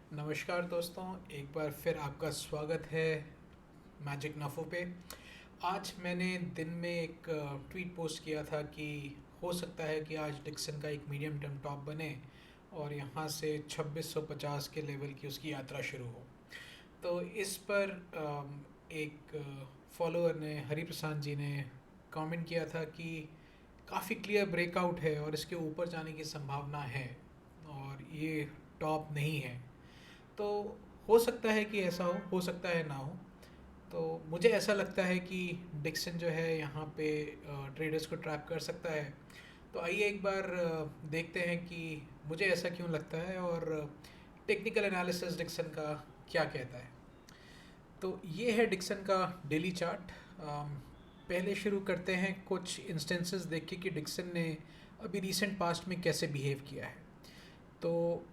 नमस्कार दोस्तों, एक बार फिर आपका स्वागत है मैजिक नफ़ो पे। आज मैंने दिन में एक ट्वीट पोस्ट किया था कि हो सकता है कि आज डिक्सन का एक मीडियम टर्म टॉप बने और यहाँ से 2650 के लेवल की उसकी यात्रा शुरू हो। तो इस पर एक फॉलोअर ने, हरिप्रसाद जी ने कमेंट किया था कि काफ़ी क्लियर ब्रेकआउट है और इसके ऊपर जाने की संभावना है और ये टॉप नहीं है। तो हो सकता है कि ऐसा हो सकता है ना हो। तो मुझे ऐसा लगता है कि डिक्सन जो है यहाँ पे ट्रेडर्स को ट्रैप कर सकता है। तो आइए एक बार देखते हैं कि मुझे ऐसा क्यों लगता है और टेक्निकल एनालिसिस डिक्सन का क्या कहता है। तो ये है डिक्सन का डेली चार्ट। पहले शुरू करते हैं कुछ इंस्टेंसेस देख के कि डिक्सन ने अभी रीसेंट पास्ट में कैसे बिहेव किया है। तो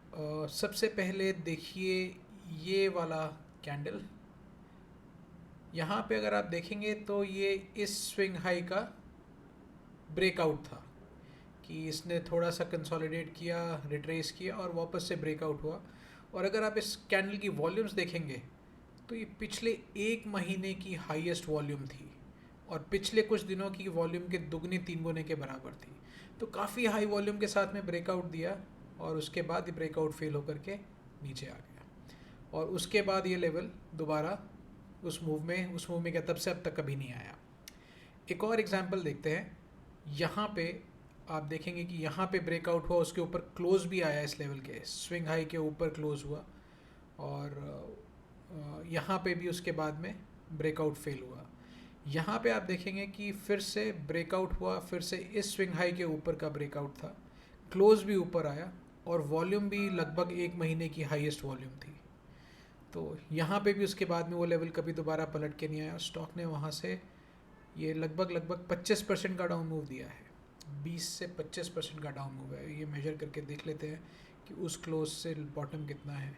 सबसे पहले देखिए ये वाला कैंडल। यहाँ पे अगर आप देखेंगे तो ये इस स्विंग हाई का ब्रेकआउट था कि इसने थोड़ा सा कंसोलिडेट किया, रिट्रेस किया और वापस से ब्रेकआउट हुआ। और अगर आप इस कैंडल की वॉल्यूम्स देखेंगे तो ये पिछले एक महीने की हाईएस्ट वॉल्यूम थी और पिछले कुछ दिनों की वॉल्यूम के दुगनी तीन गुने के बराबर थी। तो काफ़ी हाई वॉल्यूम के साथ में ब्रेकआउट दिया और उसके बाद ये ब्रेकआउट फेल होकर के नीचे आ गया और उसके बाद ये लेवल दोबारा उस मूव में क्या तब से अब तक कभी नहीं आया। एक और एग्जांपल देखते हैं। यहाँ पे आप देखेंगे कि यहाँ पे ब्रेकआउट हुआ, उसके ऊपर क्लोज भी आया, इस लेवल के स्विंग हाई के ऊपर क्लोज हुआ और यहाँ पे भी उसके बाद में ब्रेकआउट फेल हुआ। यहाँ पे आप देखेंगे कि फिर से ब्रेकआउट हुआ, फिर से इस स्विंग हाई के ऊपर का ब्रेकआउट था, क्लोज भी ऊपर आया और वॉल्यूम भी लगभग एक महीने की हाईएस्ट वॉल्यूम थी। तो यहाँ पे भी उसके बाद में वो लेवल कभी दोबारा पलट के नहीं आया। स्टॉक ने वहाँ से ये लगभग 25% का डाउन मूव दिया है। 20 से 25% का डाउन मूव है। ये मेजर करके देख लेते हैं कि उस क्लोज से बॉटम कितना है।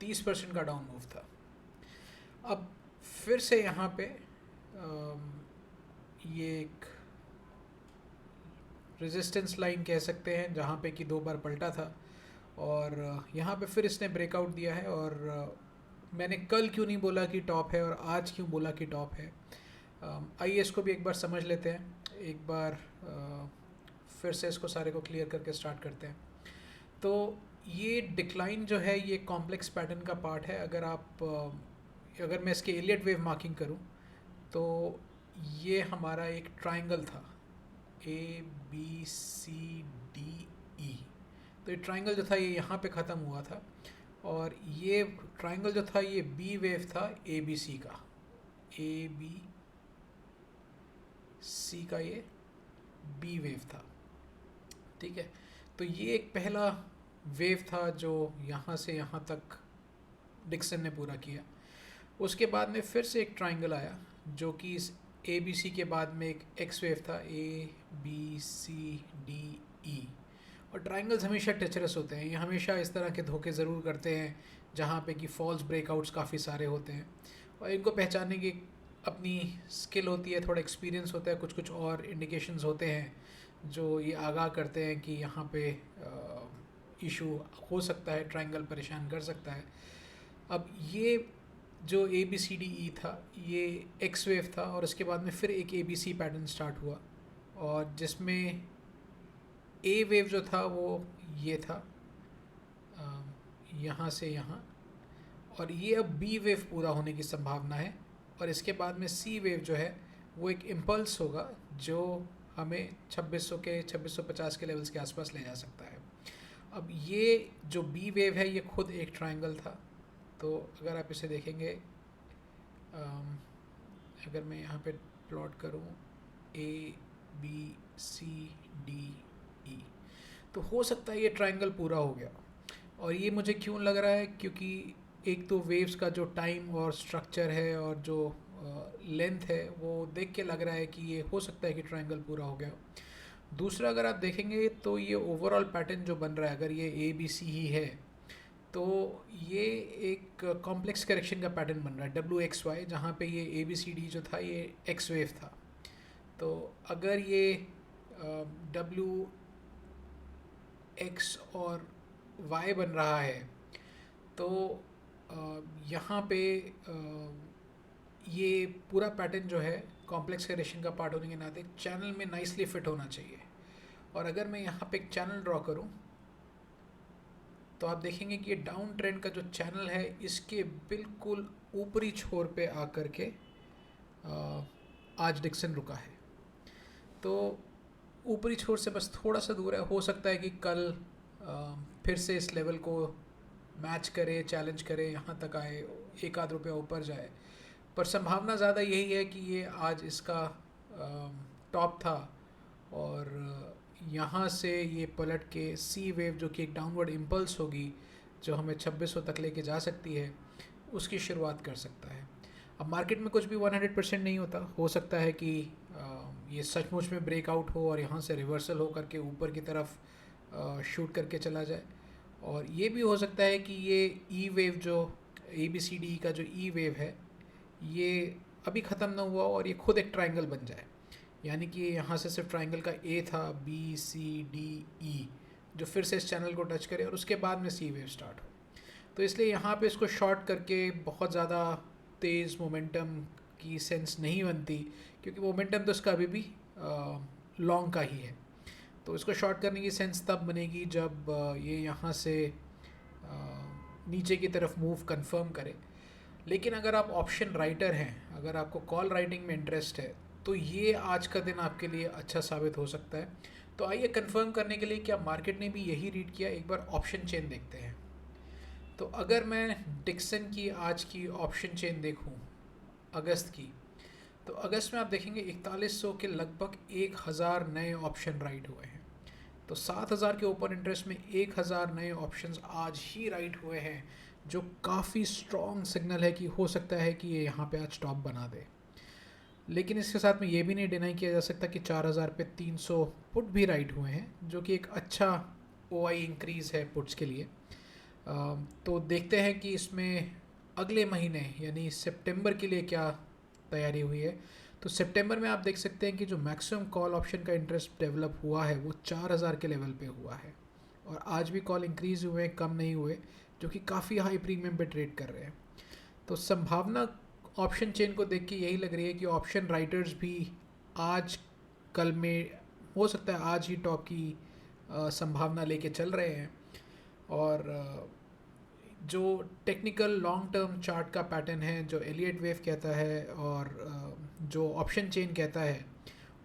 30% का डाउन मूव था। अब फिर से यहाँ पे ये एक रेजिस्टेंस लाइन कह सकते हैं जहाँ पे कि दो बार पलटा था और यहाँ पे फिर इसने ब्रेकआउट दिया है। और मैंने कल क्यों नहीं बोला कि टॉप है और आज क्यों बोला कि टॉप है, आइए इसको भी एक बार समझ लेते हैं। एक बार फिर से इसको सारे को क्लियर करके स्टार्ट करते हैं। तो ये डिक्लाइन जो है ये कॉम्प्लेक्स पैटर्न का पार्ट है। अगर मैं इसके एलियट वेव मार्किंग करूं तो ये हमारा एक ट्रायंगल था, ए बी सी डी ई। तो ये ट्रायंगल जो था ये यहाँ पे ख़त्म हुआ था और ये ट्रायंगल जो था ये बी वेव था ए बी सी का, ए बी सी का ये बी वेव था। ठीक है, तो ये एक पहला वेव था जो यहाँ से यहाँ तक डिक्सन ने पूरा किया। उसके बाद में फिर से एक ट्रायंगल आया जो कि इस ए बी सी के बाद में एक एक्स वेव था, ए बी सी डी ई। और ट्रायंगल्स हमेशा टेचरस होते हैं, ये हमेशा इस तरह के धोखे ज़रूर करते हैं जहाँ पे कि फॉल्स ब्रेकआउट्स काफ़ी सारे होते हैं और इनको पहचानने की अपनी स्किल होती है, थोड़ा एक्सपीरियंस होता है, कुछ कुछ और इंडिकेशंस होते हैं जो ये आगाह करते हैं कि यहाँ पे इशू हो सकता है, ट्रायंगल परेशान कर सकता है। अब ये जो ए बी सी डी ई था ये एक्स वेव था और उसके बाद में फिर एक A B C pattern start हुआ और जिसमें ए वेव जो था वो ये था, यहाँ से यहाँ, और ये अब बी वेव पूरा होने की संभावना है। और इसके बाद में सी वेव जो है वो एक इम्पल्स होगा जो हमें 2650 के लेवल्स के आसपास ले जा सकता है। अब ये जो बी वेव है ये खुद एक ट्रायंगल था। तो अगर आप इसे देखेंगे, अगर मैं यहाँ पे प्लॉट करूँ ए बी सी डी ई, तो हो सकता है ये ट्रायंगल पूरा हो गया। और ये मुझे क्यों लग रहा है, क्योंकि एक तो वेव्स का जो टाइम और स्ट्रक्चर है और जो लेंथ है वो देख के लग रहा है कि ये हो सकता है कि ट्रायंगल पूरा हो गया। दूसरा, अगर आप देखेंगे तो ये ओवरऑल पैटर्न जो बन रहा है, अगर ये ए बी सी ही है तो ये एक कॉम्प्लेक्स करेक्शन का पैटर्न बन रहा है डब्ल्यू एक्स वाई, जहाँ पे ये ए बी सी डी जो था ये एक्स वेव था। तो अगर ये डब्ल्यू एक्स और वाई बन रहा है तो यहाँ पे ये पूरा पैटर्न जो है कॉम्प्लेक्स क्रिएशन का पार्ट होने के नाते चैनल में नाइसली फिट होना चाहिए। और अगर मैं यहाँ पे एक चैनल ड्रॉ करूँ तो आप देखेंगे कि ये डाउन ट्रेंड का जो चैनल है इसके बिल्कुल ऊपरी छोर पे आकर के आज डिक्सन रुका है। तो ऊपरी छोर से बस थोड़ा सा दूर है, हो सकता है कि कल फिर से इस लेवल को मैच करे, चैलेंज करे, यहाँ तक आए, एक आध रुपया ऊपर जाए। पर संभावना ज़्यादा यही है कि ये आज इसका टॉप था और यहाँ से ये पलट के सी वेव जो कि एक डाउनवर्ड इम्पल्स होगी जो हमें 2600 तक लेके जा सकती है, उसकी शुरुआत कर सकता है। अब मार्केट में कुछ भी 100% नहीं होता, हो सकता है कि ये सचमुच में ब्रेकआउट हो और यहाँ से रिवर्सल हो करके ऊपर की तरफ शूट करके चला जाए। और ये भी हो सकता है कि ये ई वेव जो ABCD का जो ई वेव है ये अभी ख़त्म ना हुआ और ये खुद एक ट्रायंगल बन जाए, यानी कि यहाँ से सिर्फ ट्रायंगल का A था, BCDE जो फिर से इस चैनल को टच करे और उसके बाद में सी वेव स्टार्ट हो। तो इसलिए यहाँ पे इसको शॉर्ट करके बहुत ज़्यादा तेज़ मोमेंटम की सेंस नहीं बनती, क्योंकि मोमेंटम तो इसका अभी भी लॉन्ग का ही है। तो इसको शॉर्ट करने की सेंस तब बनेगी जब ये यहाँ से नीचे की तरफ मूव कंफर्म करे। लेकिन अगर आप ऑप्शन राइटर हैं, अगर आपको कॉल राइटिंग में इंटरेस्ट है, तो ये आज का दिन आपके लिए अच्छा साबित हो सकता है। तो आइए कंफर्म करने के लिए क्या मार्केट ने भी यही रीड किया, एक बार ऑप्शन चेन देखते हैं। तो अगर मैं डिक्सन की आज की ऑप्शन चेन देखूं अगस्त की, तो अगस्त में आप देखेंगे 4100 के लगभग 1000 नए ऑप्शन राइट हुए हैं। तो 7000 के ओपन इंटरेस्ट में 1000 नए ऑप्शंस आज ही राइट हुए हैं, जो काफ़ी स्ट्रॉन्ग सिग्नल है कि हो सकता है कि ये यहाँ पे आज टॉप बना दे। लेकिन इसके साथ में ये भी नहीं डिनाई किया जा सकता कि 4000 पे 300 पुट भी राइट हुए हैं, जो कि एक अच्छा OI इंक्रीज़ है पुट्स के लिए। तो देखते हैं कि इसमें अगले महीने यानी सितंबर के लिए क्या तैयारी हुई है। तो सितंबर में आप देख सकते हैं कि जो मैक्सिमम कॉल ऑप्शन का इंटरेस्ट डेवलप हुआ है वो 4000 के लेवल पे हुआ है और आज भी कॉल इंक्रीज़ हुए, कम नहीं हुए, जो कि काफ़ी हाई प्रीमियम पे ट्रेड कर रहे हैं। तो संभावना ऑप्शन चेन को देख के यही लग रही है कि ऑप्शन राइटर्स भी आज कल में हो सकता है आज ही टॉप की संभावना लेके चल रहे हैं। और जो टेक्निकल लॉन्ग टर्म चार्ट का पैटर्न है, जो एलियट वेव कहता है और जो ऑप्शन चेन कहता है,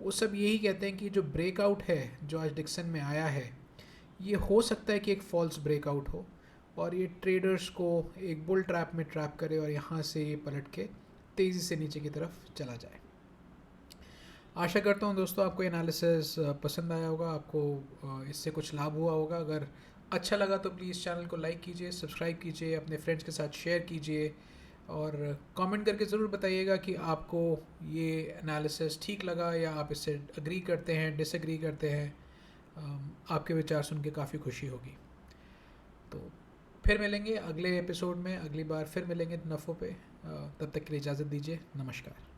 वो सब यही कहते हैं कि जो ब्रेकआउट है जो आज डिक्सन में आया है, ये हो सकता है कि एक फॉल्स ब्रेकआउट हो और ये ट्रेडर्स को एक बुल ट्रैप में ट्रैप करे और यहाँ से ये पलट के तेज़ी से नीचे की तरफ चला जाए। आशा करता हूँ दोस्तों आपको एनालिसिस पसंद आया होगा, आपको इससे कुछ लाभ हुआ होगा। अगर अच्छा लगा तो प्लीज़ चैनल को लाइक कीजिए, सब्सक्राइब कीजिए, अपने फ्रेंड्स के साथ शेयर कीजिए और कमेंट करके ज़रूर बताइएगा कि आपको ये एनालिसिस ठीक लगा या आप इससे अग्री करते हैं, डिसएग्री करते हैं। आपके विचार सुन के काफ़ी खुशी होगी। तो फिर मिलेंगे अगले एपिसोड में, अगली बार फिर मिलेंगे नफ़ों पे। तब तक के लिए इजाज़त दीजिए, नमस्कार।